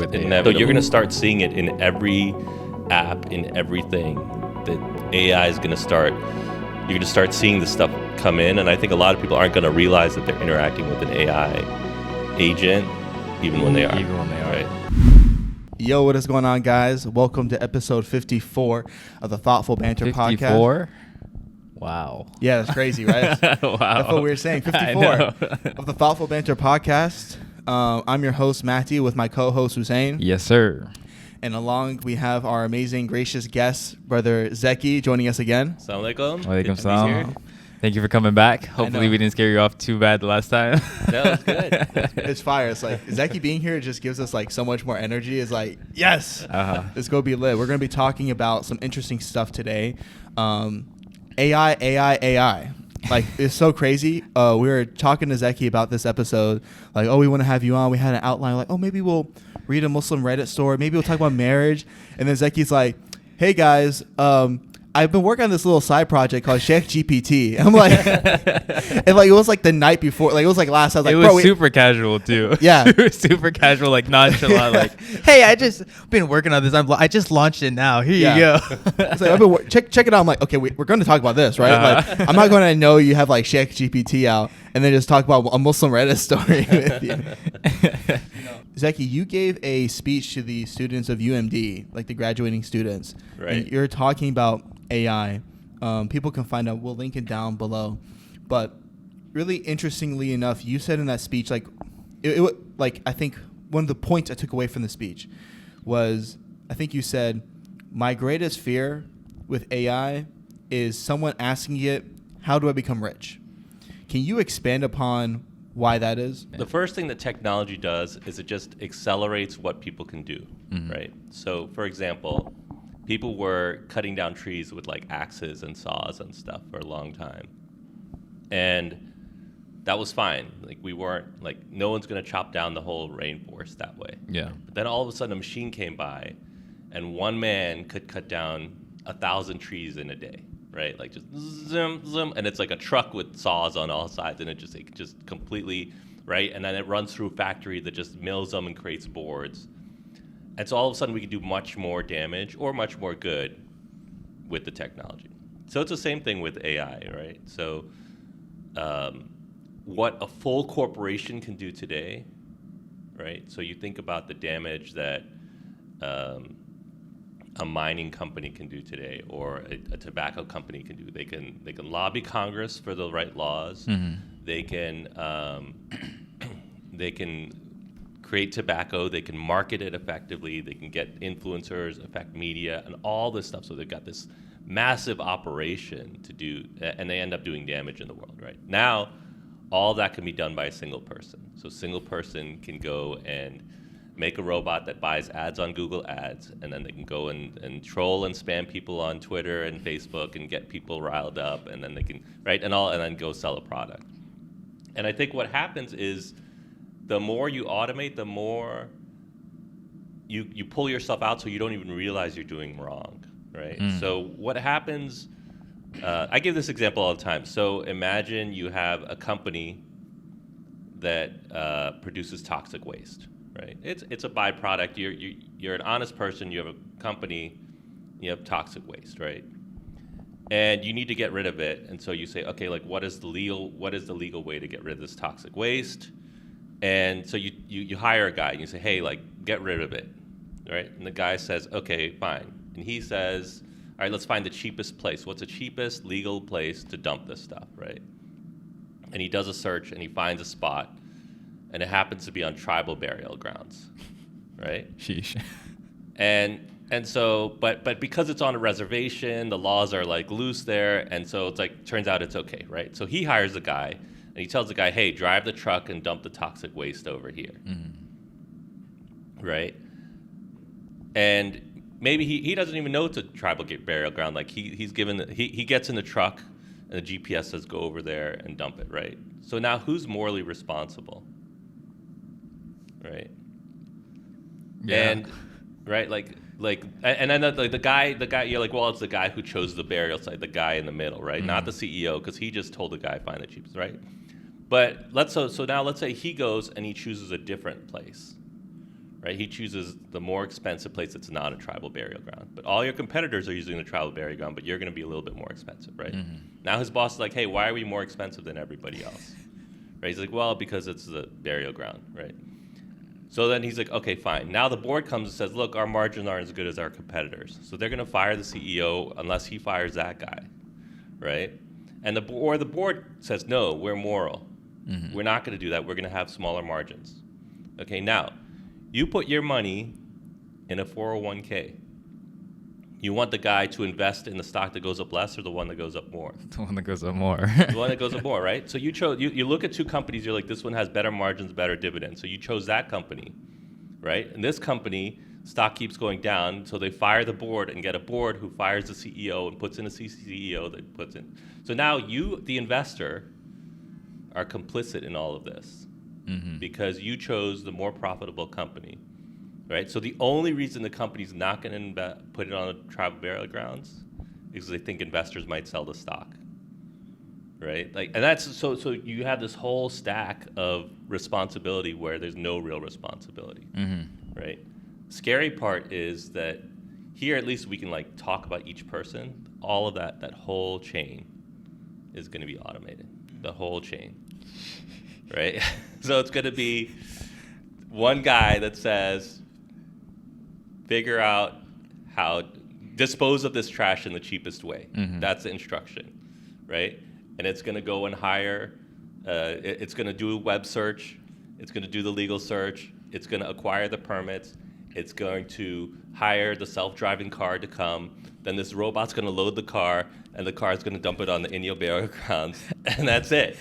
with inevitable. So you're going to start seeing it in every app, in everything. That AI is going to start. You're going to start seeing this stuff come in, and I think a lot of people aren't going to realize that they're interacting with an AI agent, even when they are. Right? Yo, what is going on, guys? Welcome to episode 54 of the Thoughtful Banter 54? podcast. 54? Wow. Yeah, that's crazy, right? Wow. That's what we were saying. 54 of the Thoughtful Banter podcast. I'm your host, Matty, with my co-host, Hussein. Yes, sir. And along, we have our amazing, gracious guest, Brother Zeki, joining us again. Assalamu alaikum. Walaikum salam. Thank you for coming back. Hopefully we didn't scare you off too bad the last time. That was good. It's fire. It's like Zeki being here just gives us like so much more energy. It's like, yes, it's going to be lit. We're going to be talking about some interesting stuff today. AI. Like, it's so crazy. We were talking to Zeki about this episode. Like, oh, we want to have you on. We had an outline. Like, oh, maybe we'll read a Muslim Reddit story. Maybe we'll talk about marriage. And then Zeki's like, hey, guys, I've been working on this little side project called Sheikh GPT. I'm like, and like it was like the night before, like it was like last. I was like, it was super casual too. Yeah, super casual, like nonchalant. Like, hey, I just been working on this. I just launched it now. Here you go. It's like, I've been check it out. I'm like, okay, we're going to talk about this, right? Like, I'm not going to know you have like Sheikh GPT out and then just talk about a Muslim Reddit story with you. Zeki, you gave a speech to the students of UMD, like the graduating students. Right. And you're talking about AI. People can find out. We'll link it down below. But really interestingly enough, you said in that speech, like, I think one of the points I took away from the speech was, I think you said, my greatest fear with AI is someone asking it, how do I become rich? Can you expand upon why that is? The first thing that technology does is it just accelerates what people can do, right? So, for example, people were cutting down trees with like axes and saws and stuff for a long time. And that was fine. Like, we weren't, like, no one's going to chop down the whole rainforest that way. Yeah. But then all of a sudden a machine came by and one man could cut down 1,000 trees in a day. Right, like just zoom, zoom, and it's like a truck with saws on all sides, and it just completely, right, and then it runs through a factory that just mills them and creates boards, and so all of a sudden we can do much more damage or much more good with the technology. So it's the same thing with AI, right? So what a full corporation can do today, right? So you think about the damage that a mining company can do today, or a tobacco company can do. They can lobby Congress for the right laws. They can create tobacco. They can market it effectively. They can get influencers, affect media, and all this stuff. So they've got this massive operation to do, and they end up doing damage in the world. Right now, all that can be done by a single person. So a single person can go and make a robot that buys ads on Google Ads, and then they can go and troll and spam people on Twitter and Facebook and get people riled up, and then they can, right, and then go sell a product. And I think what happens is the more you automate, the more you pull yourself out so you don't even realize you're doing wrong, right? So what happens, I give this example all the time. So imagine you have a company that produces toxic waste. Right, it's a byproduct. You're an honest person. You have a company. You have toxic waste, right? And you need to get rid of it. And so you say, okay, like what is the legal way to get rid of this toxic waste? And so you hire a guy and you say, hey, like get rid of it, right? And the guy says, okay, fine. And he says, all right, let's find the cheapest place. What's the cheapest legal place to dump this stuff, right? And he does a search and he finds a spot. And it happens to be on tribal burial grounds, right? Sheesh. And so, but because it's on a reservation, the laws are like loose there, and so it's like turns out it's okay, right? So he hires a guy, and he tells the guy, "Hey, drive the truck and dump the toxic waste over here," right? And maybe he doesn't even know it's a tribal burial ground. Like he gets in the truck, and the GPS says go over there and dump it, right? So now who's morally responsible? Right. Yeah. And right, and then the guy, you're like, well, it's the guy who chose the burial site, the guy in the middle, right? Not the CEO, because he just told the guy find the cheapest, right? But so now let's say he goes and he chooses a different place, right? He chooses the more expensive place that's not a tribal burial ground. But all your competitors are using the tribal burial ground, but you're going to be a little bit more expensive, right? Now his boss is like, hey, why are we more expensive than everybody else? Right? He's like, well, because it's the burial ground, right? So then he's like, okay, fine. Now the board comes and says, look, our margins aren't as good as our competitors. So they're going to fire the CEO unless he fires that guy, right? And the board says, no, we're moral. We're not going to do that. We're going to have smaller margins. Okay, now, you put your money in a 401k. You want the guy to invest in the stock that goes up less or the one that goes up more? The one that goes up more. The one that goes up more, right? So you look at two companies, you're like, this one has better margins, better dividends. So you chose that company, right? And this company, stock keeps going down, so they fire the board and get a board who fires the CEO and puts in a CEO that puts in. So now you, the investor, are complicit in all of this because you chose the more profitable company. Right, so the only reason the company's not going to put it on the tribal burial grounds is they think investors might sell the stock. Right, like, and that's so you have this whole stack of responsibility where there's no real responsibility. Right, scary part is that here at least we can like talk about each person. All of that whole chain is going to be automated. The whole chain. Right, so it's going to be one guy that says, figure out how dispose of this trash in the cheapest way. That's the instruction, right? And it's going to go and hire. It's going to do a web search. It's going to do the legal search. It's going to acquire the permits. It's going to hire the self-driving car to come. Then this robot's going to load the car, and the car is going to dump it on the Indian burial grounds, and that's it,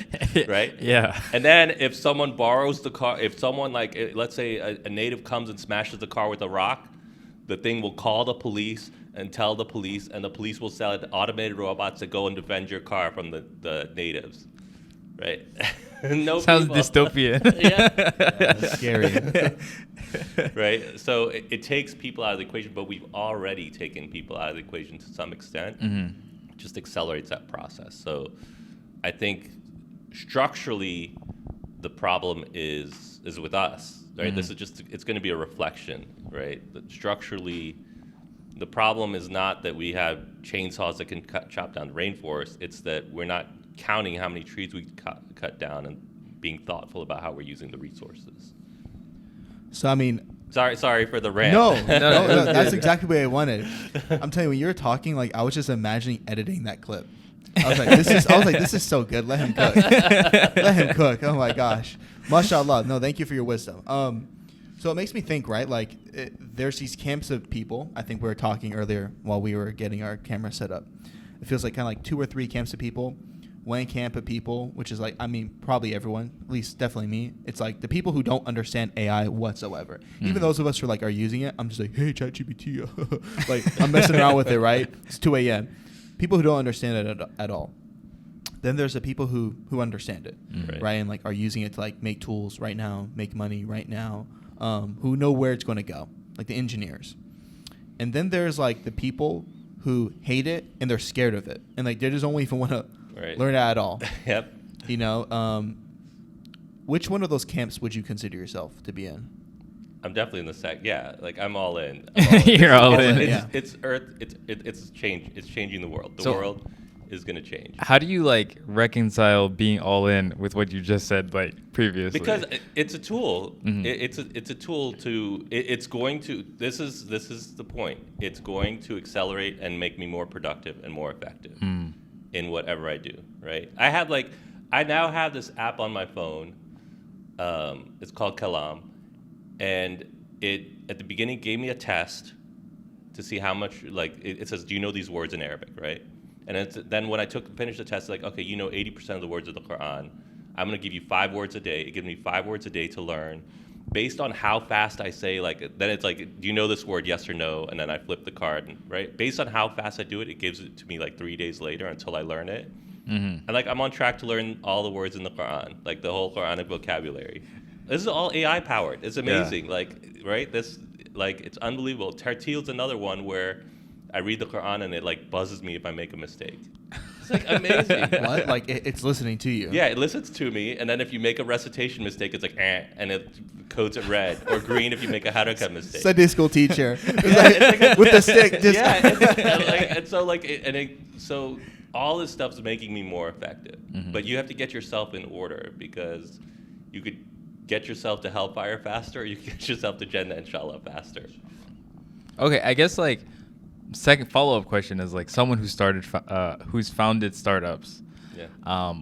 right? Yeah. And then if someone borrows the car, if someone like, let's say a native comes and smashes the car with a rock, the thing will call the police and tell the police, and the police will sell it to automated robots that go and defend your car from the natives, right? No Sounds people. dystopian. Yeah. That's scary. Right? So it takes people out of the equation, but we've already taken people out of the equation to some extent. It just accelerates that process. So I think structurally the problem is with us. Right, this is it's going to be a reflection, right? That structurally, the problem is not that we have chainsaws that can chop down the rainforest. It's that we're not counting how many trees we cut down and being thoughtful about how we're using the resources. So I mean, sorry for the rant. No, that's exactly what I wanted. I'm telling you, when you were talking, like I was just imagining editing that clip. I was like, this is so good. Let him cook. Let him cook. Oh my gosh. Mashallah. No, thank you for your wisdom. So it makes me think, right? Like there's these camps of people. I think we were talking earlier while we were getting our camera set up. It feels like kind of like 2 or 3 camps of people. One camp of people, which is like, I mean, probably everyone, at least definitely me. It's like the people who don't understand AI whatsoever. Even those of us who are using it, I'm just like, hey, ChatGPT. Like I'm messing around with it, right? It's 2 a.m. People who don't understand it at all. Then there's the people who understand it, right? And like are using it to like make tools right now, make money right now, who know where it's going to go, like the engineers. And then there's like the people who hate it and they're scared of it, and like they just don't even want to learn it at all. Yep. You know, which one of those camps would you consider yourself to be in? I'm definitely in the sec. Yeah, like I'm all in. You're all in. It's Earth. It's change. It's changing the world. The world is going to change. How do you like reconcile being all in with what you just said like previously? Because it's a tool. It's a tool to. It's going to. This is the point. It's going to accelerate and make me more productive and more effective in whatever I do. Right. I now have this app on my phone. It's called Kalam. And it, at the beginning, gave me a test to see how much, like, it says, do you know these words in Arabic, right? And then when I finished the test, like, okay, you know 80% of the words of the Quran. I'm going to give you 5 words a day. It gives me 5 words a day to learn. Based on how fast I say, like, then it's like, do you know this word, yes or no? And then I flip the card, right? Based on how fast I do it, it gives it to me, like, 3 days later until I learn it. And, like, I'm on track to learn all the words in the Quran, like, the whole Quranic vocabulary. This is all AI powered. It's amazing. Yeah. Like, right? This, like, it's unbelievable. Tartil's another one where I read the Quran and it like buzzes me if I make a mistake. It's like amazing. What? Like it's listening to you. Yeah, it listens to me, and then if you make a recitation mistake, it's like and it codes it red or green if you make a haircut mistake. Sunday school teacher with the stick. Just So all this stuff's making me more effective, but you have to get yourself in order, because you could get yourself to Hellfire faster, or you can get yourself to Jannah Inshallah faster. Okay, I guess like second follow-up question is like someone who started who's founded startups. Yeah.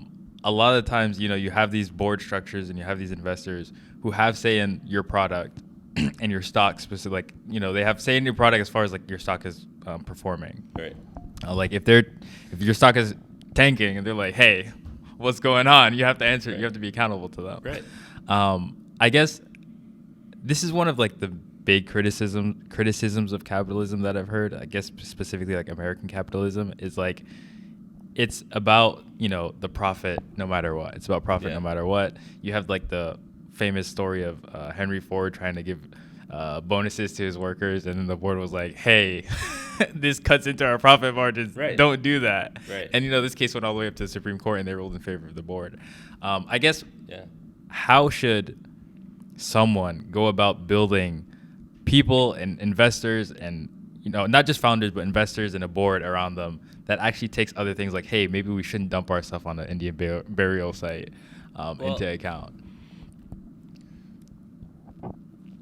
A lot of times, you have these board structures and you have these investors who have say in your product and your stock specific. Like, they have say in your product as far as like your stock is performing. Right. Like if your stock is tanking and they're like, hey, what's going on? You have to answer. Right. You have to be accountable to them. Right. I guess this is one of like the big criticisms of capitalism that I've heard. I guess specifically like American capitalism is like, it's about, the profit no matter what. It's about profit no matter what. You have like the famous story of Henry Ford trying to give bonuses to his workers, and then the board was like, hey, this cuts into our profit margins. Right. Don't do that. Right. And, this case went all the way up to the Supreme Court, and they ruled in favor of the board. I guess, how should someone go about building people and investors and, not just founders, but investors and a board around them that actually takes other things like, hey, maybe we shouldn't dump our stuff on an Indian burial site into account?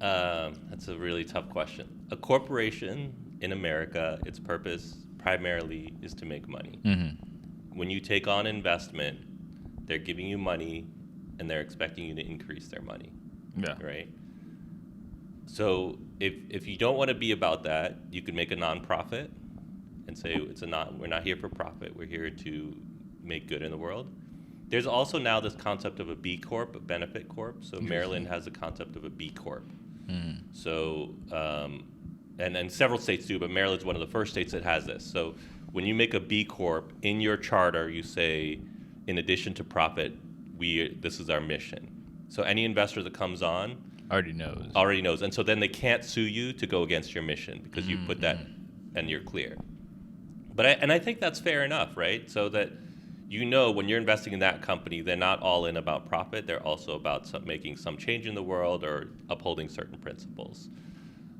That's a really tough question. A corporation in America, its purpose primarily is to make money. Mm-hmm. When you take on investment, they're giving you money and they're expecting you to increase their money. Yeah. Right? So if you don't want to be about that, you could make a nonprofit and say we're not here for profit. We're here to make good in the world. There's also now this concept of a B Corp, a benefit corp. So Maryland has a concept of a B Corp. Mm. So, and several states do, but Maryland's one of the first states that has this. So when you make a B Corp, in your charter, you say, in addition to profit, this is our mission. So any investor that comes on already knows. And so then they can't sue you to go against your mission because you put that and you're clear. But I think that's fair enough, right? So that when you're investing in that company, they're not all in about profit. They're also about making some change in the world or upholding certain principles.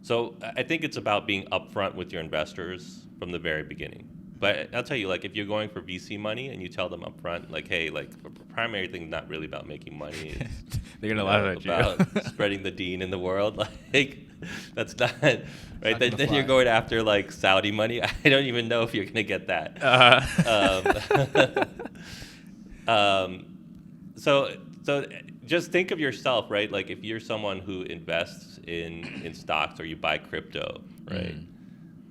So I think it's about being upfront with your investors from the very beginning. But I'll tell you, like, if you're going for VC money and you tell them upfront, like, hey, like, the primary thing is not really about making money. It's they're gonna laugh at you. About spreading the deen in the world. Like, that's not right. Then you're going after like Saudi money. I don't even know if you're gonna get that. So just think of yourself, right? Like if you're someone who invests in stocks or you buy crypto, right?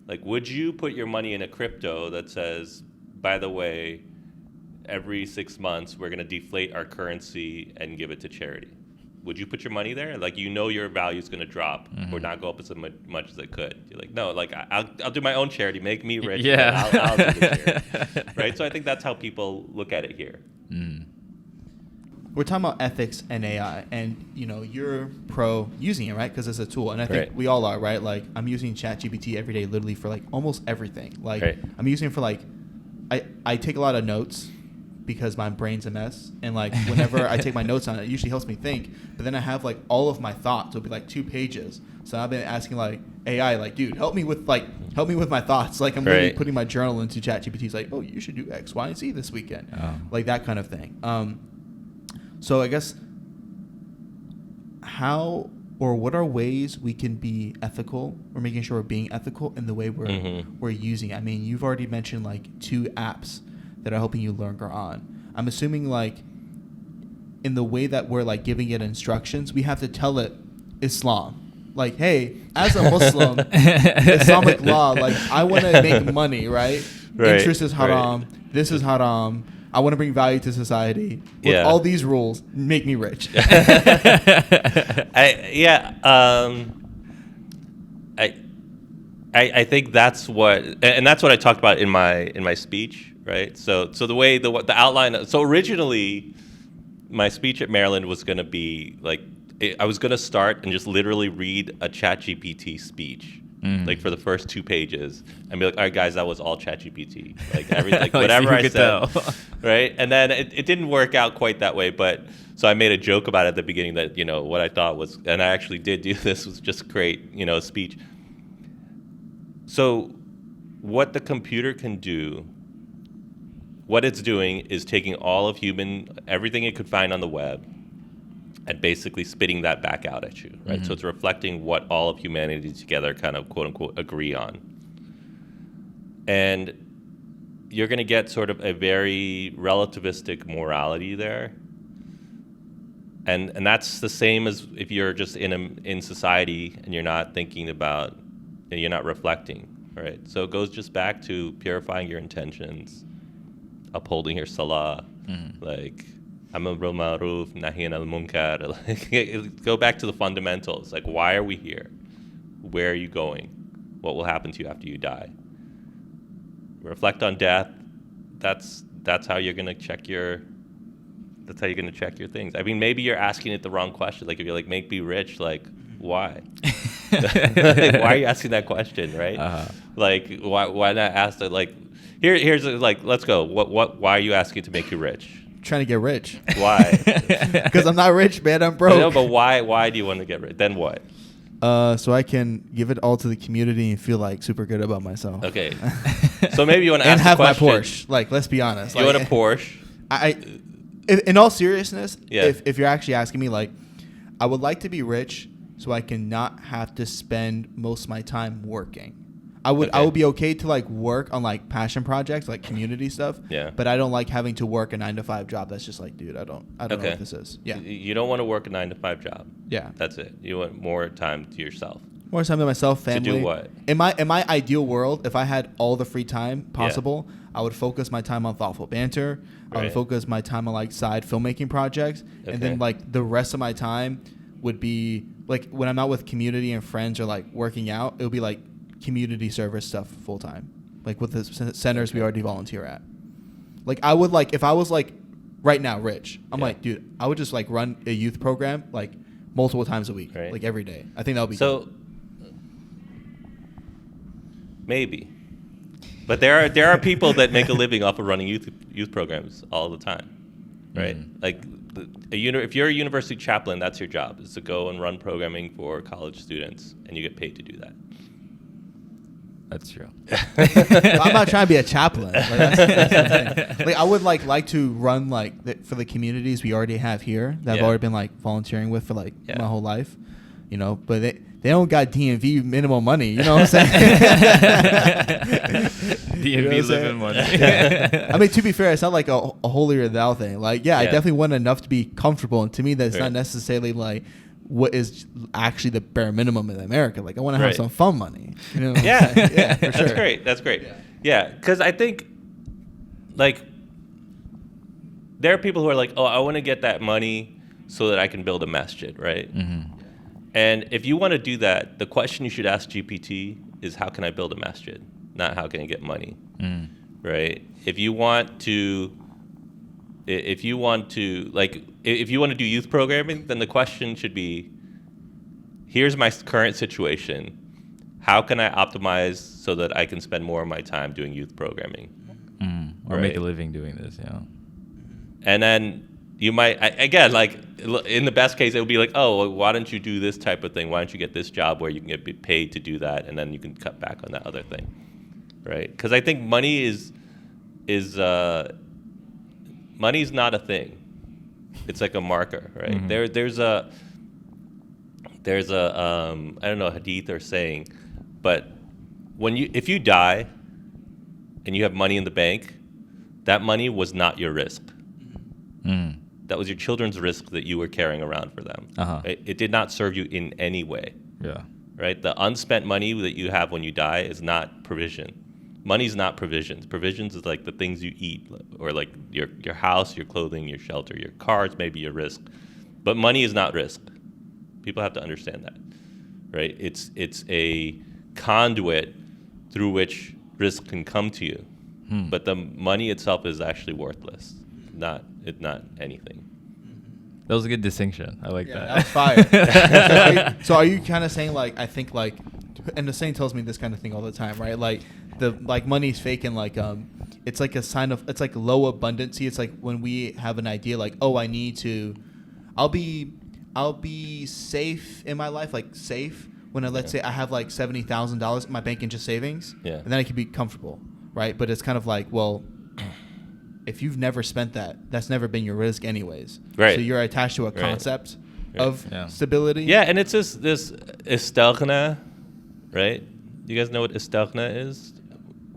Like, would you put your money in a crypto that says, by the way, every 6 months we're going to deflate our currency and give it to charity? Would you put your money there? Like, your value is going to drop or not go up as much as it could. You're like, no, like I'll do my own charity, make me rich. Yeah, I'll do the charity. Right. So I think that's how people look at it here. We're talking about ethics and AI, and you're pro using it, right? Because it's a tool, and I think we all are, right? Like I'm using ChatGPT every day, literally for like almost everything. Like I'm using it for like, I take a lot of notes because my brain's a mess, and like whenever I take my notes on it, it usually helps me think. But then I have like all of my thoughts. It'll be like 2 pages. So I've been asking like AI, like, dude, help me with my thoughts. Like I'm literally putting my journal into ChatGPT. It's like, oh, you should do X, Y, and Z this weekend, like that kind of thing. So I guess how or what are ways we can be ethical or making sure we're being ethical in the way we're using it? I mean, you've already mentioned like 2 apps that are helping you learn Quran. I'm assuming like in the way that we're like giving it instructions, we have to tell it Islam. Like, hey, as a Muslim, Islamic law, like I want to make money, right? Interest is haram. This is haram. I want to bring value to society. With all these rules, make me rich. I think that's what, and that's what I talked about in my speech, right? So the way the outline. So originally, my speech at Maryland was going to be like, I was going to start and just literally read a ChatGPT speech, like for the first 2 pages, and be like, all right, guys, that was all ChatGPT. Like everything, like Like, whatever see who I could said, tell. right? And then it didn't work out quite that way, but so I made a joke about it at the beginning that what I thought was, and I actually did do this, was just great, speech. So what the computer can do, what it's doing is taking all of everything it could find on the web, and basically spitting that back out at you, right? So it's reflecting what all of humanity together kind of, quote unquote, agree on. And you're going to get sort of a very relativistic morality there. And that's the same as if you're just in society and you're not thinking about, and you're not reflecting, right? So it goes just back to purifying your intentions, upholding your salah, like, Amr bil ma'ruf, nahi anil munkar. Like, go back to the fundamentals. Like, why are we here? Where are you going? What will happen to you after you die? Reflect on death. That's how you're gonna check your. That's how you're gonna check your things. I mean, maybe you're asking it the wrong question. Like, if you're like, make me rich, like, why? Like, why are you asking that question, right? Like, why not ask that? Like, here's like, let's go. Why are you asking to make you rich? Trying to get rich. Why? Because I'm not rich, man. I'm broke. No, but why do you want to get rich? Then what? So I can give it all to the community and feel like super good about myself. Okay. So maybe you want to and ask have the my question. Porsche. Like, let's be honest. You like, want a Porsche? In all seriousness, Yeah. if you're actually asking me, like, I would like to be rich so I can not have to spend most of my time working. I would be okay to like work on like passion projects, like community stuff. Yeah. But I don't like having to work a 9-to-5 job. That's just like, dude, I don't know what this is. Yeah. You don't want to work a 9-to-5 job. Yeah. That's it. You want more time to yourself. More time to myself, family. To do what? In my ideal world, if I had all the free time possible, I would focus my time on thoughtful banter. I would focus my time on like side filmmaking projects, and then like the rest of my time would be like when I'm out with community and friends or like working out, it would be like community service stuff full time, like with the centers we already volunteer at. Like I would like if I was like right now rich, I'm like, dude, I would just like run a youth program like multiple times a week, like every day. I think that would be so. Maybe, but there are people that make a living off of running youth programs all the time, right? Like, if you're a university chaplain, that's your job, is to go and run programming for college students, and you get paid to do that. That's true. I'm not trying to be a chaplain. Like, that's the thing. Like I would like to run like for the communities we already have here that I've already been like volunteering with for like my whole life, but they don't got DMV minimum money. You know what I'm saying? DMV living money. I mean, to be fair, it's not like a holier than thou thing. Like, I definitely want enough to be comfortable, and to me, that's not necessarily like what is actually the bare minimum in America. Like, I want to have some fun money. You know? Yeah, for sure. That's great. Yeah, because I think like there are people who are like, oh, I want to get that money so that I can build a masjid, right? Mm-hmm. And if you want to do that, the question you should ask GPT is, how can I build a masjid? Not how can I get money, right? If you want to do youth programming, then the question should be, here's my current situation. How can I optimize so that I can spend more of my time doing youth programming? Or make a living doing this, And then you might, again, like in the best case, it would be like, oh, well, why don't you do this type of thing? Why don't you get this job where you can get paid to do that, and then you can cut back on that other thing, right? Because I think money's not a thing. It's like a marker, right? Mm-hmm. There's a I don't know, hadith or saying, but if you die and you have money in the bank, that money was not your risk. That was your children's risk that you were carrying around for them. Right? It did not serve you in any way. Yeah. Right? The unspent money that you have when you die is not provision. Money's not provisions. Provisions is like the things you eat, or like your house, your clothing, your shelter, your cars, maybe your risk. But money is not risk. People have to understand that. Right? It's a conduit through which risk can come to you. But the money itself is actually worthless. Not anything. That was a good distinction. I like that. That was fire. So are you kind of saying like, I think like And the saying tells me this kind of thing all the time, right? Like money's fake, and it's like a sign of, it's like low abundancy. It's like when we have an idea like, oh, I'll be safe in my life, like safe when let's say I have like $70,000 in my bank in just savings, and then I can be comfortable, right? But it's kind of like, well, if you've never spent that, that's never been your risk anyways. Right. So you're attached to a concept of stability. Yeah, and it's this istaghna, right? You guys know what istaghna is?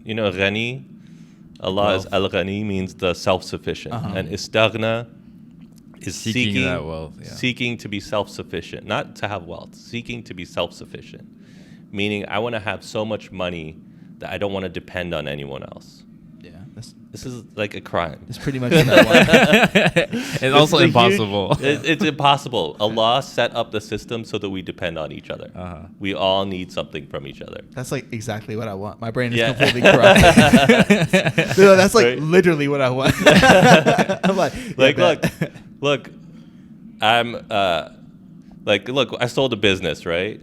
You know, ghani. Allah is al-ghani, means the self-sufficient. And istaghna is seeking that wealth, seeking to be self-sufficient, not to have wealth, seeking to be self-sufficient. Meaning, I want to have so much money that I don't want to depend on anyone else. Yeah. This is like a crime. It's pretty much that one. It's also impossible. It's impossible. Allah set up the system so that we depend on each other. We all need something from each other. That's like exactly what I want. My brain is completely corrupt. No, that's like literally what I want. I'm look, I'm look, I sold a business, right?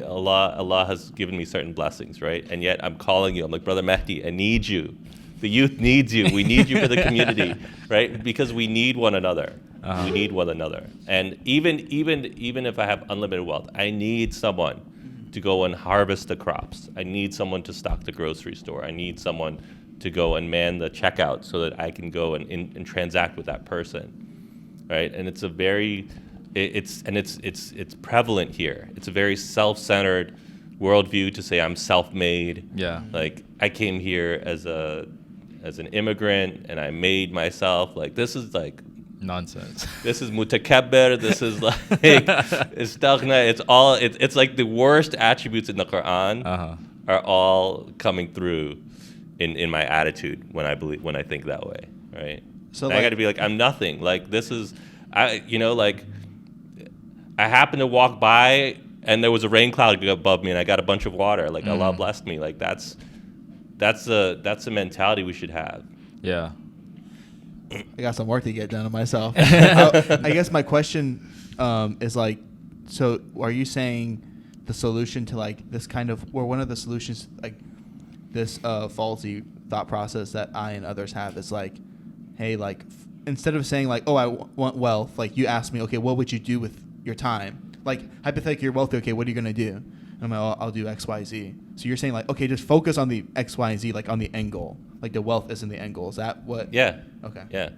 Allah has given me certain blessings, right? And yet I'm calling you. I'm like, Brother Mehdi, I need you. The youth needs you. We need you for the community, right? Because we need one another. We need one another. And even if I have unlimited wealth, I need someone to go and harvest the crops. I need someone to stock the grocery store. I need someone to go and man the checkout so that I can go and transact with that person, right? And it's a very it's prevalent here. It's a very self-centered worldview to say I'm self-made. Yeah. Like I came here as an immigrant and I made myself. Like this is like nonsense. This is mutakabber. This is like istaghna. It's like the worst attributes in the Quran are all coming through in my attitude when I think that way, right? So I got to be like, I'm nothing. Like this is, I happened to walk by and there was a rain cloud above me and I got a bunch of water. Like Allah blessed me. Like that's a mentality we should have. Yeah. I got some work to get done on myself. I guess my question is like, so are you saying the solution to like this kind of, or one of the solutions like this faulty thought process that I and others have is like, hey, like instead of saying like, oh, I want wealth, like you ask me, okay, what would you do with your time? Like hypothetically, you're wealthy. Okay, what are you gonna do? And I'm like, oh, I'll do X, Y, Z. So you're saying like, okay, just focus on the X, Y, Z, like on the end goal. Like the wealth isn't the end goal. Is that what? Yeah. Okay. Yeah.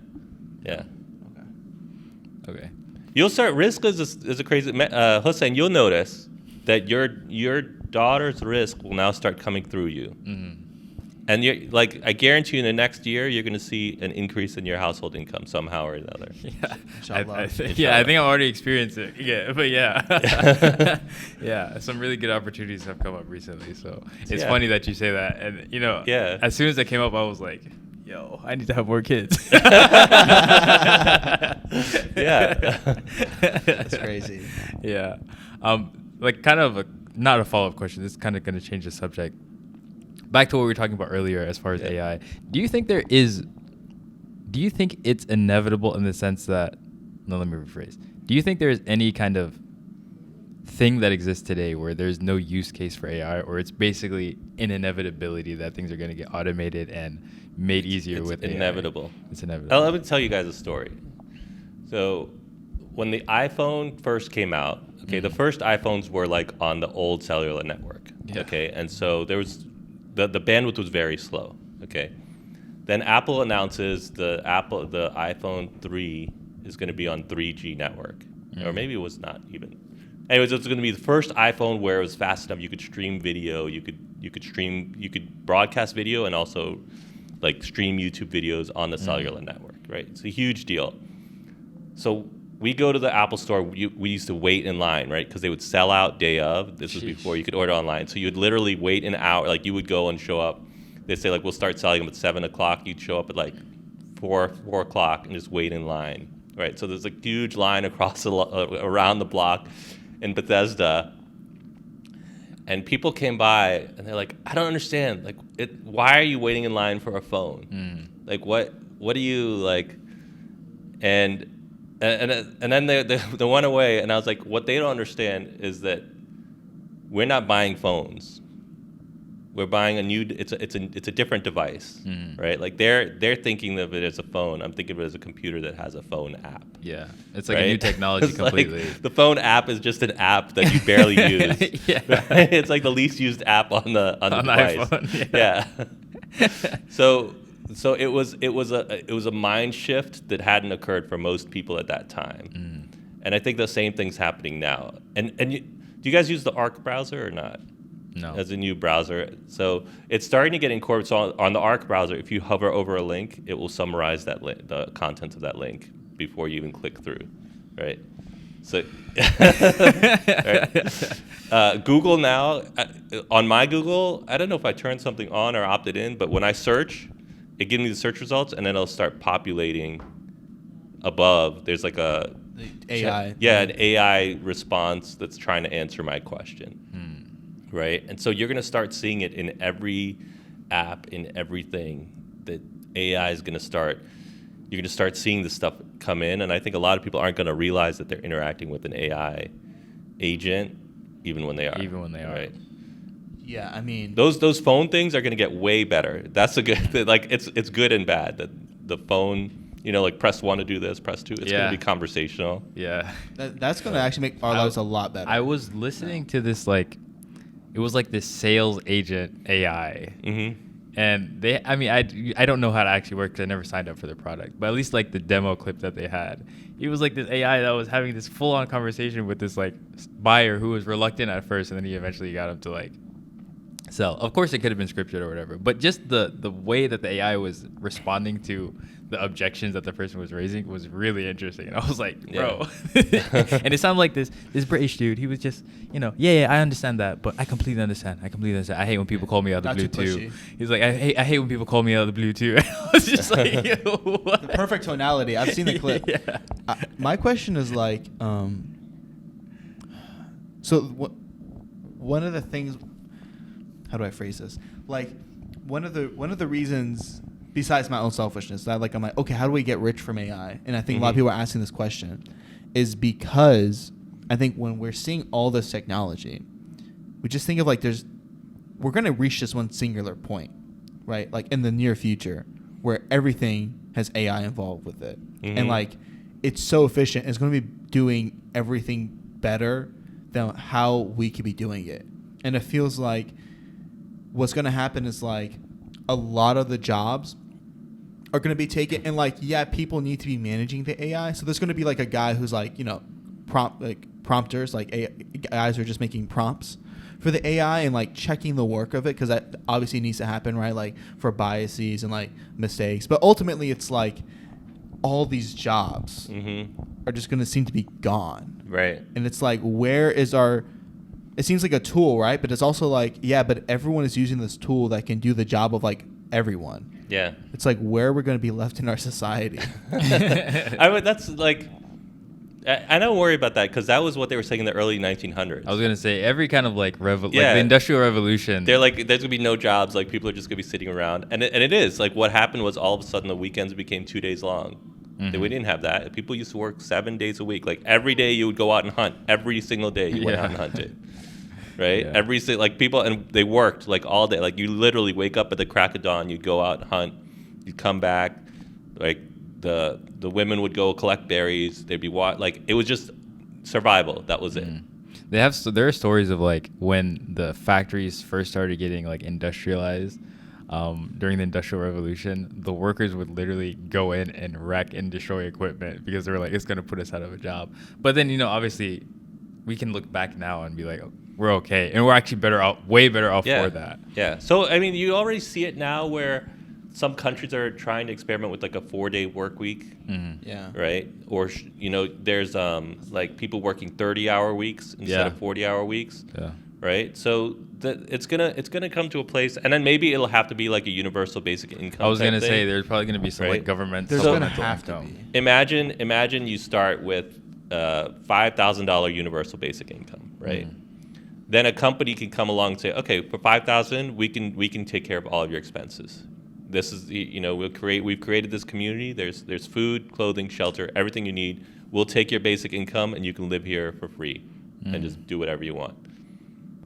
Okay. You'll start risk is a crazy. Hussein, you'll notice that your daughter's risk will now start coming through you. And you're like, I guarantee you in the next year, you're going to see an increase in your household income somehow or another. I think I've already experienced it. Yeah, but yeah, some really good opportunities have come up recently. So it's funny that you say that. And as soon as that came up, I was like, yo, I need to have more kids. That's crazy. Yeah. Like kind of not a follow-up question. This is kind of going to change the subject. Back to what we were talking about earlier as far as AI. Do you think it's inevitable in the sense that, no, let me rephrase. Do you think there is any kind of thing that exists today where there's no use case for AI, or it's basically an inevitability that things are going to get automated and made easier with inevitable. AI? It's inevitable. Let me tell you guys a story. So when the iPhone first came out, the first iPhones were like on the old cellular network. And so there was the bandwidth was very slow. Then Apple announces the iPhone 3 is going to be on 3G network, or maybe it was not even. Anyways, it was going to be the first iPhone where it was fast enough. You could stream video, you could broadcast video, and also like stream YouTube videos on the cellular network. Right, it's a huge deal. So we go to the Apple store. We used to wait in line, right? Because they would sell out day of. This was before you could order online. So you would literally wait an hour. Like you would go and show up. They'd say like, we'll start selling them at 7 o'clock. You'd show up at like 4 o'clock and just wait in line, right? So there's a huge line across around the block in Bethesda. And people came by and they're like, I don't understand. Like, why are you waiting in line for a phone? Like, what do you like? And then they went away, and I was like, what they don't understand is that we're not buying phones. We're buying it's a different device, right? Like they're thinking of it as a phone. I'm thinking of it as a computer that has a phone app. Yeah, it's like a new technology completely. Like the phone app is just an app that you barely use. Yeah. Right? It's like the least used app on the device. iPhone. Yeah. So it was a mind shift that hadn't occurred for most people at that time, and I think the same thing's happening now. And do you guys use the Arc browser or not? No. As a new browser. So it's starting to get incorporated. So on the Arc browser, if you hover over a link, it will summarize that the content of that link before you even click through, right? So right. Google now, on my Google, I don't know if I turned something on or opted in, but when I search, it gives me the search results, and then it'll start populating above. There's like the AI. Yeah, an AI response that's trying to answer my question. Right? And so you're going to start seeing it in every app, in everything that AI is going to start. You're going to start seeing this stuff come in. And I think a lot of people aren't going to realize that they're interacting with an AI agent, even when they are. Even when they are. Right? Yeah, I mean, Those phone things are going to get way better. That's a good, like, it's good and bad. The phone, like press 1 to do this, press 2. It's going to be conversational. Yeah. that's going to actually make our lives a lot better. I was listening to this, like, it was like this sales agent AI. And I don't know how to actually work because I never signed up for the product. But at least like the demo clip that they had, it was like this AI that was having this full-on conversation with this like buyer who was reluctant at first, and then he eventually got him to like sell. Of course, it could have been scripted or whatever, but just the way that the AI was responding to the objections that the person was raising was really interesting. And I was like, bro. And it sounded like this British dude. He was just, yeah, I understand that, but I completely understand. I hate when people call me out of the blue too. He's like, I hate when people call me out of the blue too. I was just like, what? The perfect tonality. I've seen the clip. Yeah. My question is like, so one of the things, how do I phrase this? Like, one of the reasons, besides my own selfishness, that I'm like, okay, how do we get rich from AI? And I think a lot of people are asking this question, is because I think when we're seeing all this technology, we just think of like we're going to reach this one singular point, right? Like in the near future, where everything has AI involved with it, and like it's so efficient, it's going to be doing everything better than how we could be doing it. And it feels like what's going to happen is like a lot of the jobs are going to be taken, and like, yeah, people need to be managing the AI. So there's going to be like a guy who's like, prompters, like guys are just making prompts for the AI and like checking the work of it, because that obviously needs to happen, right? Like for biases and like mistakes. But ultimately, it's like all these jobs are just going to seem to be gone. Right. And it's like, where is our... It seems like a tool, right? But it's also like, yeah, but everyone is using this tool that can do the job of like everyone. Yeah. It's like where we're going to be left in our society. That's like... I don't worry about that, because that was what they were saying in the early 1900s. I was gonna say every kind of like like the Industrial Revolution. They're like, there's gonna be no jobs. Like people are just gonna be sitting around, and it is like what happened was all of a sudden the weekends became 2 days long. We didn't have that. People used to work 7 days a week. Like every day you would go out and hunt. Every single day you went out and hunted. Right? Yeah. Like people, and they worked like all day. Like you literally wake up at the crack of dawn. You'd go out and hunt. You'd come back. Like the women would go collect berries. They'd be like it was just survival. That was it. There are stories of like when the factories first started getting like industrialized during the Industrial Revolution, the workers would literally go in and wreck and destroy equipment because they were like, it's going to put us out of a job. But then, obviously we can look back now and be like, oh, we're okay. And we're actually way better off for that. Yeah. So, I mean, you already see it now where some countries are trying to experiment with like a 4-day work week. Yeah. Right. Or, there's like people working 30-hour weeks instead of 40-hour weeks. Yeah. Right. So it's gonna come to a place, and then maybe it'll have to be like a universal basic income. I was gonna thing. say there's probably gonna be some like government. There's gonna have to be. Imagine you start with $5,000 universal basic income, right? Then a company can come along and say, okay, for $5,000, we can take care of all of your expenses. This is we've created this community. There's food, clothing, shelter, everything you need. We'll take your basic income and you can live here for free and just do whatever you want.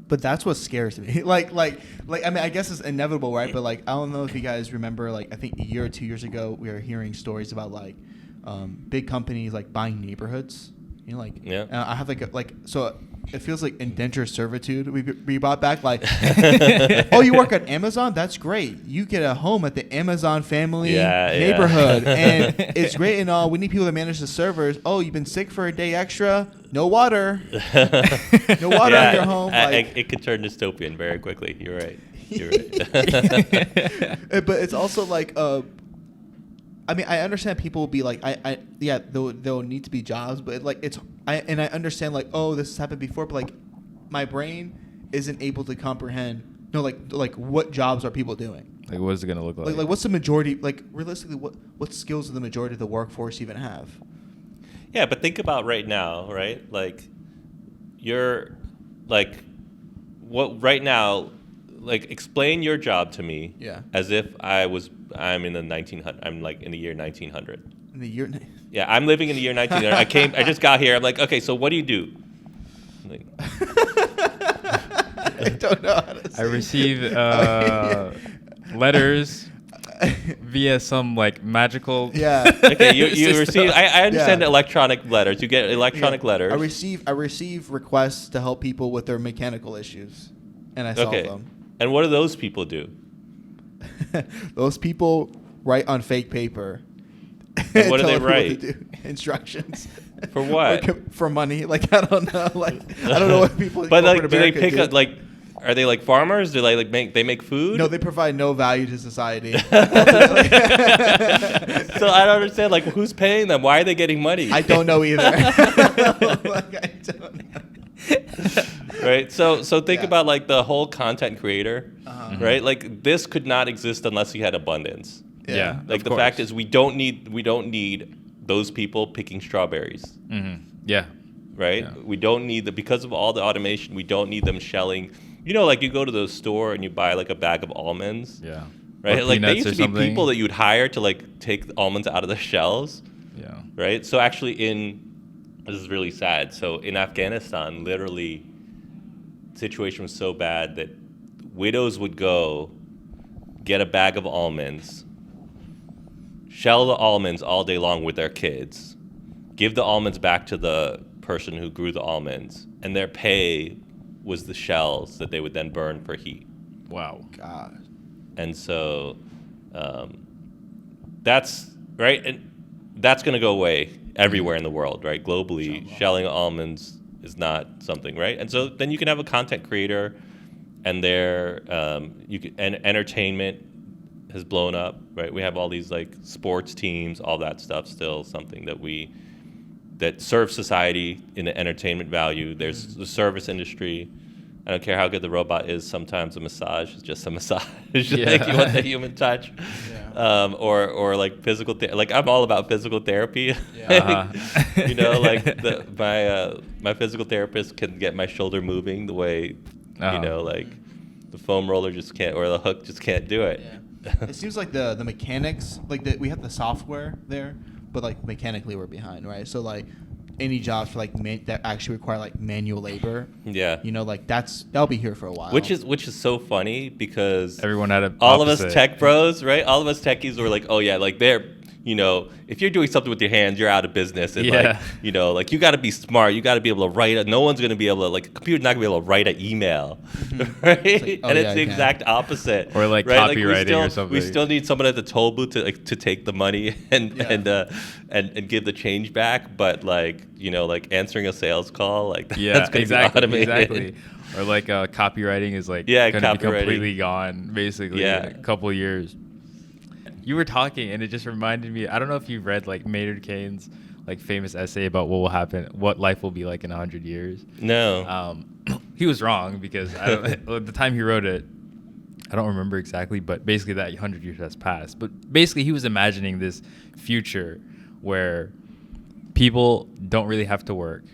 But that's what scares me. like I mean, I guess it's inevitable, right? But like, I don't know if you guys remember, like, I think a year or 2 years ago, we were hearing stories about like big companies like buying neighborhoods. You know, like, I have so it feels like indentured servitude we brought back. Like, oh, you work at Amazon? That's great. You get a home at the Amazon family neighborhood, and it's great and all. We need people to manage the servers. Oh, you've been sick for a day extra? No water. No water in your home. It could turn dystopian very quickly. You're right. But it's also like, I mean, I understand people will be like, there'll need to be jobs, but like I understand like, oh, this has happened before, but like my brain isn't able to comprehend. No, like what jobs are people doing? Like, what is it gonna look like? Like what's the majority? Like, realistically, what skills do the majority of the workforce even have? Yeah, but think about right now, right? Like, you're like, what right now? Like, explain your job to me. Yeah. As if I'm in the 1900. I'm like in the year 1900. In the year. Yeah, I'm living in the year 1900. I just got here. I'm like, okay, so what do you do? Like, I don't know how to say. I receive letters via some like magical. Yeah. Okay, you receive. I understand electronic letters. You get electronic letters. I receive requests to help people with their mechanical issues, and I solve them. And what do those people do? Those people write on fake paper. And what do they write? To do. Instructions. For what? For money. Like, I don't know. Like, I don't know what people. But like, do they pick up like? Are they like farmers? Do they like make food? No, they provide no value to society. So I don't understand. Like, who's paying them? Why are they getting money? I don't know either. Like, I don't know. Right. So think about like the whole content creator, right? Like, this could not exist unless you had abundance. Yeah. Like, the fact is, we don't need those people picking strawberries. Mm-hmm. Yeah. Right. Yeah. We don't need because of all the automation. We don't need them shelling. You know, like, you go to the store and you buy like a bag of almonds. Yeah. Right. Or like, there used to be something. people that you'd hire to like take the almonds out of the shells. Yeah. Right. So actually, this is really sad. So in Afghanistan, literally, the situation was so bad that widows would go get a bag of almonds, shell the almonds all day long with their kids, give the almonds back to the person who grew the almonds, and their pay was the shells that they would then burn for heat. Wow. God. And so that's right, and that's going to go away everywhere in the world, right? Globally, shelling almonds is not something, right? And so then you can have a content creator, and entertainment has blown up, right? We have all these like sports teams, all that stuff. Still something that serves society in an entertainment value. There's the service industry. I don't care how good the robot is. Sometimes a massage is just a massage. Like, you want the human touch. Yeah. Or like physical like, I'm all about physical therapy. Yeah. You know, like my physical therapist can get my shoulder moving the way, you know, like the foam roller just can't, or the hook just can't do it. Yeah. It seems like the mechanics, like we have the software there, but like mechanically we're behind, right? So like any jobs for like that actually require like manual labor. Yeah. You know, like that'll be here for a while. Which is so funny because everyone had all of us tech bros, right? All of us techies were like, oh yeah, like they're, you know, if you're doing something with your hands, you're out of business. And like, you know, like you got to be smart. You got to be able to write. No one's going to be able to, like, a computer's not going to be able to write an email, right? It's like, and it's the exact opposite. Or like right? copywriting or something. We still need someone at the toll booth to take the money and give the change back. But like, you know, like answering a sales call, like that's going to be automated. Exactly. Or like copywriting is like going to be completely gone basically in a couple of years. You were talking, and it just reminded me. I don't know if you've read like Maynard Keynes' like famous essay about what will happen, what life will be like in 100 years. No, he was wrong because at the time he wrote it, I don't remember exactly, but basically that 100 years has passed. But basically, he was imagining this future where people don't really have to work,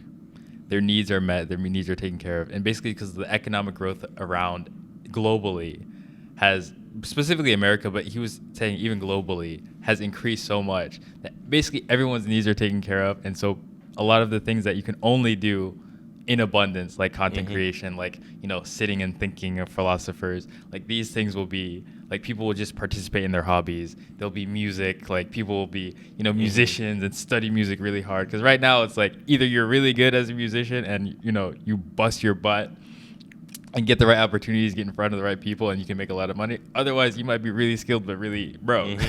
their needs are met, their needs are taken care of, and basically because the economic growth around globally has, specifically America, but he was saying even globally, has increased so much that basically everyone's needs are taken care of. And so a lot of the things that you can only do in abundance, like content creation, like, sitting and thinking of philosophers. Like these things will be like, people will just participate in their hobbies. There'll be music, like people will be, musicians and study music really hard. Because right now it's like either you're really good as a musician and, you bust your butt and get the right opportunities, get in front of the right people, and you can make a lot of money. Otherwise, you might be really skilled but really broke.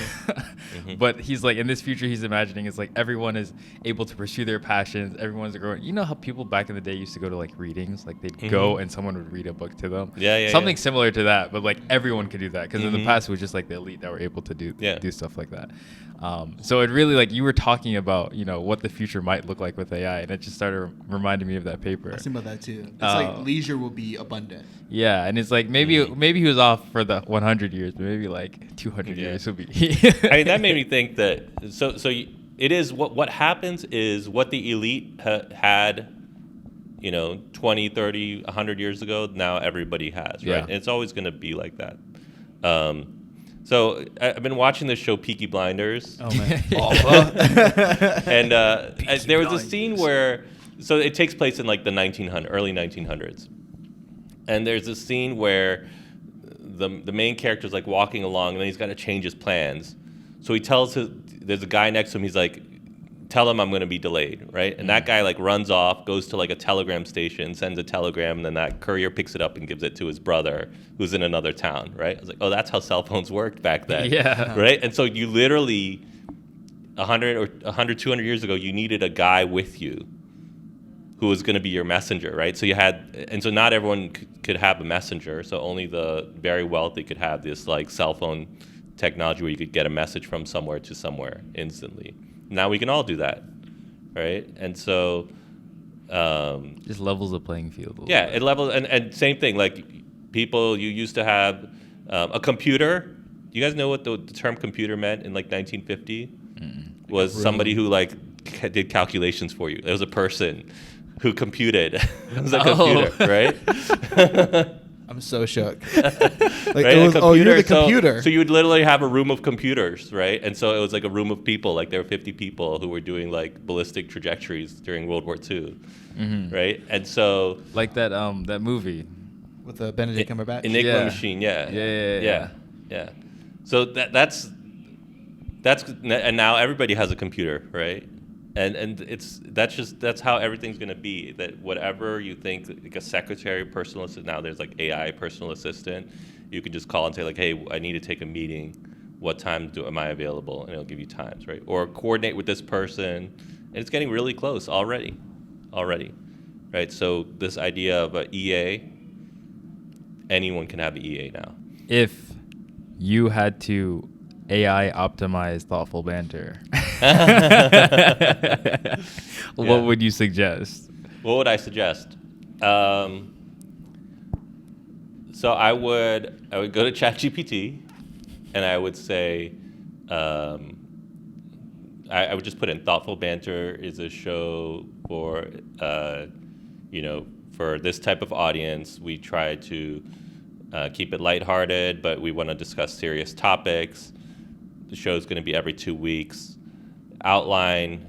But he's like, in this future, he's imagining it's like everyone is able to pursue their passions. Everyone's growing. You know how people back in the day used to go to like readings? Like they'd go and someone would read a book to them. Something similar to that, but like everyone could do that. Because in the past, it was just like the elite that were able to do stuff like that. So it really, like, you were talking about, what the future might look like with AI, and it just started reminding me of that paper. I was thinking about that too. It's like leisure will be abundant. Yeah, and it's like maybe he was off for the 100 years, but maybe like 200 years will be. I mean, that made me think that it is what happens is what the elite had, 20, 30, 100 years ago. Now everybody has, right? Yeah. And it's always going to be like that. So I've been watching this show Peaky Blinders. Oh man. And there was a scene where, so it takes place in like the early 1900s. And there's a scene where the main character's like walking along, and then he's got to change his plans. So he tells there's a guy next to him, he's like, tell him I'm going to be delayed, right? And that guy like runs off, goes to like a telegram station, sends a telegram, and then that courier picks it up and gives it to his brother who's in another town, right? I was like, oh, that's how cell phones worked back then. Yeah. Right? And so you literally, 200 years ago, you needed a guy with you who was going to be your messenger, right? So so not everyone could have a messenger, so only the very wealthy could have this like cell phone technology where you could get a message from somewhere to somewhere instantly. Now we can all do that, right? And so just levels the playing field. Yeah, it levels, and same thing, like people, you used to have a computer. You guys know what the term computer meant in like 1950? Was somebody who like did calculations for you. It was a person who computed. It was a computer, right? I'm so shook. Right? You're the computer. So you would literally have a room of computers, right? And so it was like a room of people. Like there were 50 people who were doing like ballistic trajectories during World War II, right? And so like that movie with the Benedict Cumberbatch Enigma Machine, yeah. So that's and now everybody has a computer, right? And that's how everything's going to be. That whatever you think, like a secretary, personal assistant, now there's like AI personal assistant. You can just call and say like, hey, I need to take a meeting. What time am I available? And it'll give you times, right? Or coordinate with this person. And it's getting really close already, right? So this idea of an EA, anyone can have an EA now. If you had to AI optimize thoughtful banter, what would you suggest? What would I suggest? So I would go to ChatGPT, and I would say, I would just put in thoughtful banter is a show for for this type of audience. We try to keep it lighthearted, but we want to discuss serious topics. The show is going to be every 2 weeks. Outline,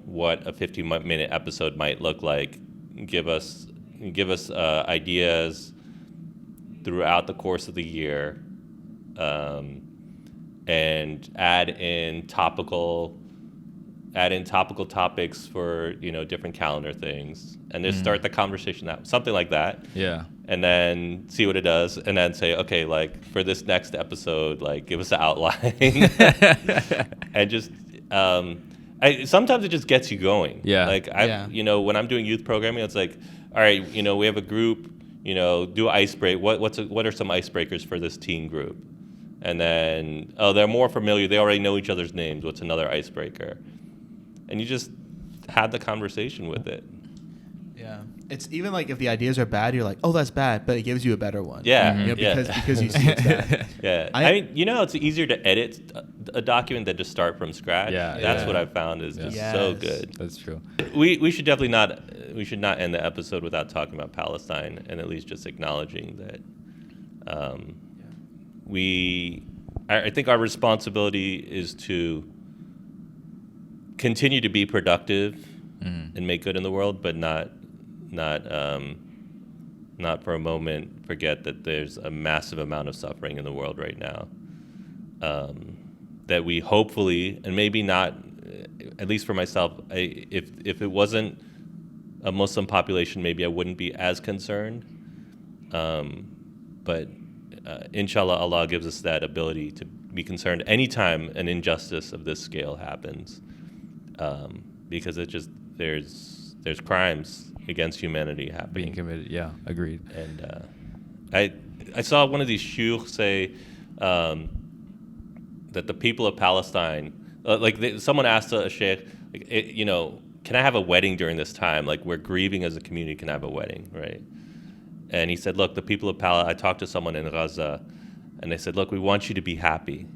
what a 50-minute episode might look like. Give us ideas throughout the course of the year, and add in topical topics for different calendar things, and just start the conversation out, something like that. Yeah. And then see what it does, and then say, okay, like for this next episode, like give us an outline, and just sometimes it just gets you going. Yeah. Like when I'm doing youth programming, it's like, all right, we have a group, do icebreak. What are some icebreakers for this teen group? And then they're more familiar. They already know each other's names. What's another icebreaker? And you just have the conversation with it. Yeah, it's even like if the ideas are bad, you're like, oh, that's bad, but it gives you a better one. Yeah, because you see it's bad. Yeah, I mean, it's easier to edit a document than to start from scratch. Yeah, that's what I've found is just so good. That's true. We should definitely not end the episode without talking about Palestine, and at least just acknowledging that I think our responsibility is to continue to be productive and make good in the world, but not not for a moment forget that there's a massive amount of suffering in the world right now. That we hopefully, and maybe not, at least for myself, if it wasn't a Muslim population, maybe I wouldn't be as concerned. But inshallah, Allah gives us that ability to be concerned anytime an injustice of this scale happens, because there's crimes against humanity happening. Being committed, yeah, agreed. And I saw one of these shuyukh say that the people of Palestine, someone asked a sheikh, can I have a wedding during this time? Like, we're grieving as a community, can I have a wedding, right? And he said, look, the people of Palestine, I talked to someone in Gaza, and they said, look, we want you to be happy.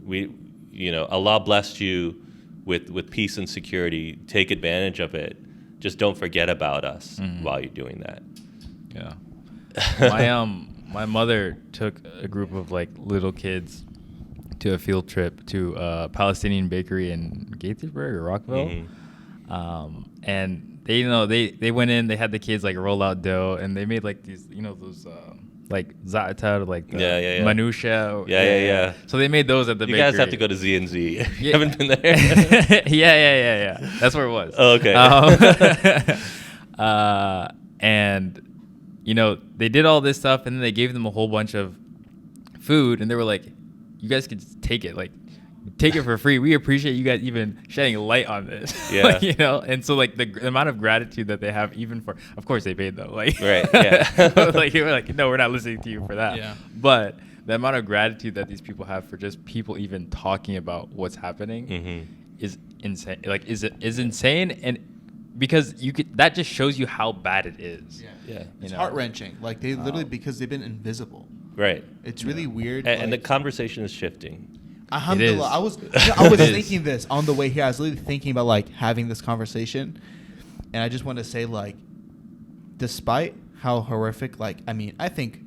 Allah blessed you with peace and security. Take advantage of it. Just don't forget about us while you're doing that. Yeah. My mother took a group of like little kids to a field trip to a Palestinian bakery in Gaithersburg or Rockville. And they went in, they had the kids like roll out dough, and they made like these, those like za'atar, like manusha. Yeah. So they made those at the bakery. You guys have to go to Z&Z. You haven't been there? Yeah. That's where it was. Oh, okay. And they did all this stuff, and then they gave them a whole bunch of food, and they were like, you guys could just take it, like take it for free. We appreciate you guys even shedding light on this. Yeah. And so like the amount of gratitude that they have, even for, of course they paid though, like right, yeah. like we're like, no, we're not listening to you for that. Yeah. But the amount of gratitude that these people have for just people even talking about what's happening is insane. Like is insane, and because that just shows you how bad it is. Yeah. It's heart-wrenching. Like they literally, because they've been invisible. Right. It's really weird. And the conversation is shifting. Alhamdulillah. I was thinking this on the way here. I was literally thinking about like having this conversation, and I just want to say, like, despite how horrific, like, I mean, I think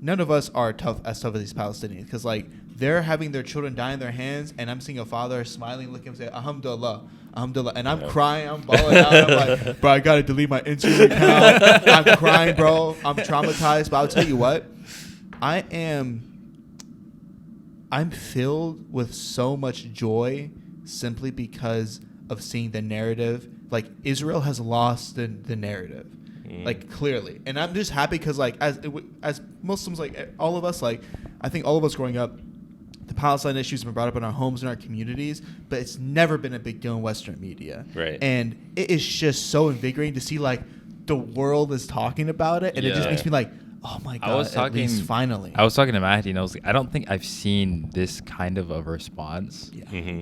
none of us are as tough as these Palestinians, because like they're having their children die in their hands, and I'm seeing a father smiling, looking and say, Alhamdulillah, and I'm crying, I'm bawling out, I'm like, bro, I gotta delete my Instagram account. I'm crying, bro, I'm traumatized. But I'll tell you what, I'm filled with so much joy simply because of seeing the narrative. Like, Israel has lost the narrative, like, clearly. And I'm just happy because, like, as Muslims, like, all of us, like, I think all of us growing up, the Palestine issues have been brought up in our homes and our communities, but it's never been a big deal in Western media. Right. And it is just so invigorating to see, like, the world is talking about it, and it just makes me like, oh my God, at least finally. I was talking to Mahdi, and I was like, I don't think I've seen this kind of a response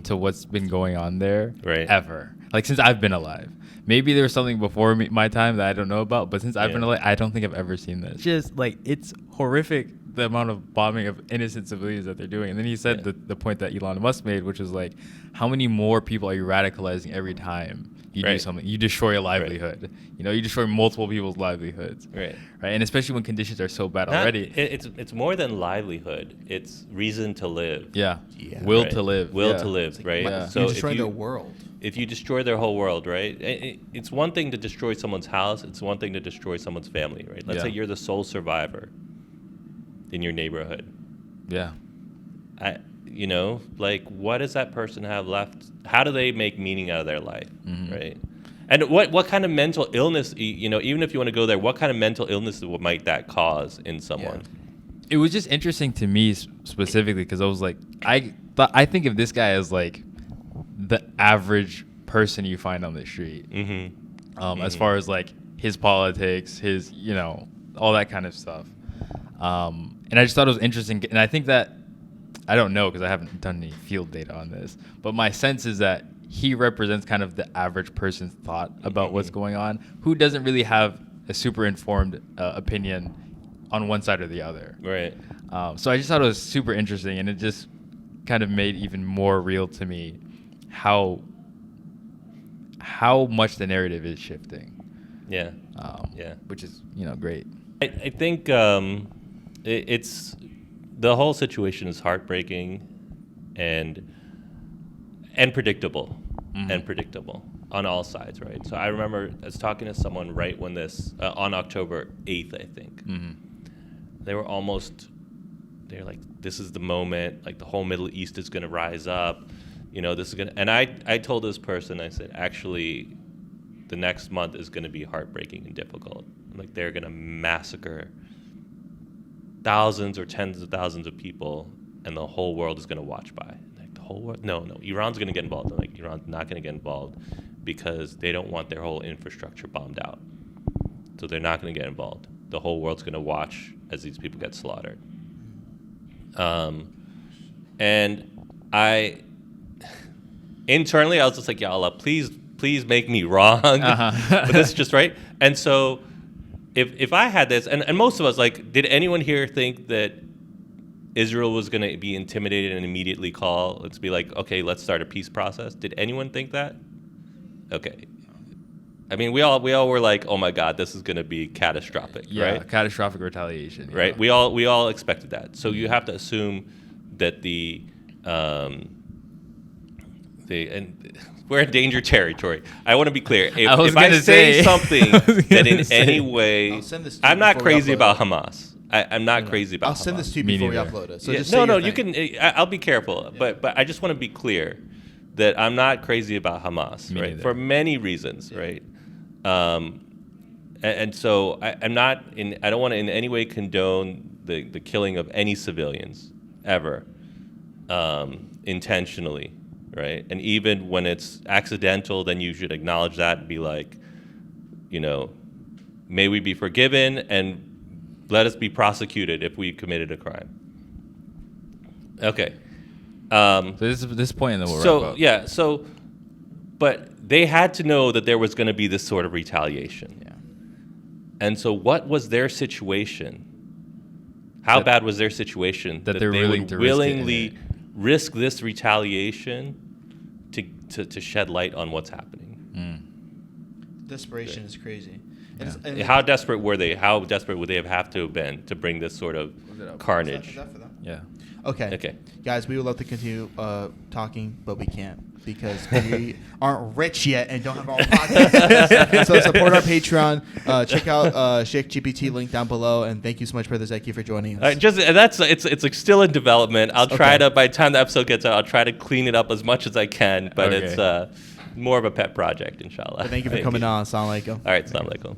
to what's been going on there ever. Like, since I've been alive. Maybe there was something before my time that I don't know about, but since I've been alive, I don't think I've ever seen this. Just, like, it's horrific, the amount of bombing of innocent civilians that they're doing. And then he said the point that Elon Musk made, which was like, how many more people are you radicalizing every time you do something? You destroy a livelihood. You destroy multiple people's livelihoods. Right. And especially when conditions are so bad already. It's more than livelihood. It's reason to live. Yeah. Will to live. Will to live, right? Yeah. So you destroy their world. If you destroy their whole world, right? It's one thing to destroy someone's house. It's one thing to destroy someone's family, right? Let's say you're the sole survivor in your neighborhood. Yeah. Like, what does that person have left? How do they make meaning out of their life, right? And what kind of mental illness, even if you want to go there, what kind of mental illness might that cause in someone? Yeah. It was just interesting to me specifically because I was like, I think of this guy as like the average person you find on the street, as far as like his politics, his, all that kind of stuff. And I just thought it was interesting. And I think that, I don't know because I haven't done any field data on this, but my sense is that he represents kind of the average person's thought about what's going on, who doesn't really have a super informed opinion on one side or the other. Right. So I just thought it was super interesting, and it just kind of made even more real to me how much the narrative is shifting. Yeah. Which is, great. I think it's the whole situation is heartbreaking and predictable, on all sides, right? So I remember I was talking to someone right when this, on October 8th, I think. Mm-hmm. They're like, this is the moment, like the whole Middle East is going to rise up, this is going to, and I told this person, I said, actually, the next month is going to be heartbreaking and difficult. Like, they're going to massacre thousands or tens of thousands of people, and the whole world is going to watch by. Like, the whole world? No, Iran's going to get involved. I'm like, Iran's not going to get involved because they don't want their whole infrastructure bombed out. So they're not going to get involved. The whole world's going to watch as these people get slaughtered. And internally, I was just like, Ya Allah, please make me wrong. But this is just right. And so if I had this, and most of us, like, did anyone here think that Israel was going to be intimidated and immediately call, let's be like, okay, let's start a peace process? Did anyone think that? Okay. I mean, we all were like, oh my God, this is going to be catastrophic, right? Catastrophic retaliation. Right. We all expected that. So you have to assume that and we're in danger territory. I want to be clear. If I say something that in any way, I'm not crazy about Hamas. I'm not crazy about Hamas. I'll send this to you before we upload it. So yeah, just you can. I'll be careful, but I just want to be clear that I'm not crazy about Hamas, right? Neither. For many reasons, right? And so I'm not in. I don't want to in any way condone the killing of any civilians ever, intentionally, right? And even when it's accidental, then you should acknowledge that and be like, may we be forgiven and let us be prosecuted if we committed a crime. Okay. So this point in the war. So yeah. So, but they had to know that there was going to be this sort of retaliation. Yeah. And so, what was their situation? How bad was their situation that they're they willing would to willingly risk this retaliation to shed light on what's happening? Desperation is crazy. And how desperate were they? How desperate would they have to have been to bring this sort of carnage? Is that for them? Yeah. Okay. Guys, we would love to continue talking, but we can't because we aren't rich yet and don't have our own podcast. So support our Patreon. Check out Sheikh GPT link down below. And thank you so much, Brother Zeki, for joining us. It's like still in development. I'll try to, by the time the episode gets out, I'll try to clean it up as much as I can. But it's more of a pet project, inshallah. But thank you for coming on. Assalamu alaikum. All right, assalamu alaikum.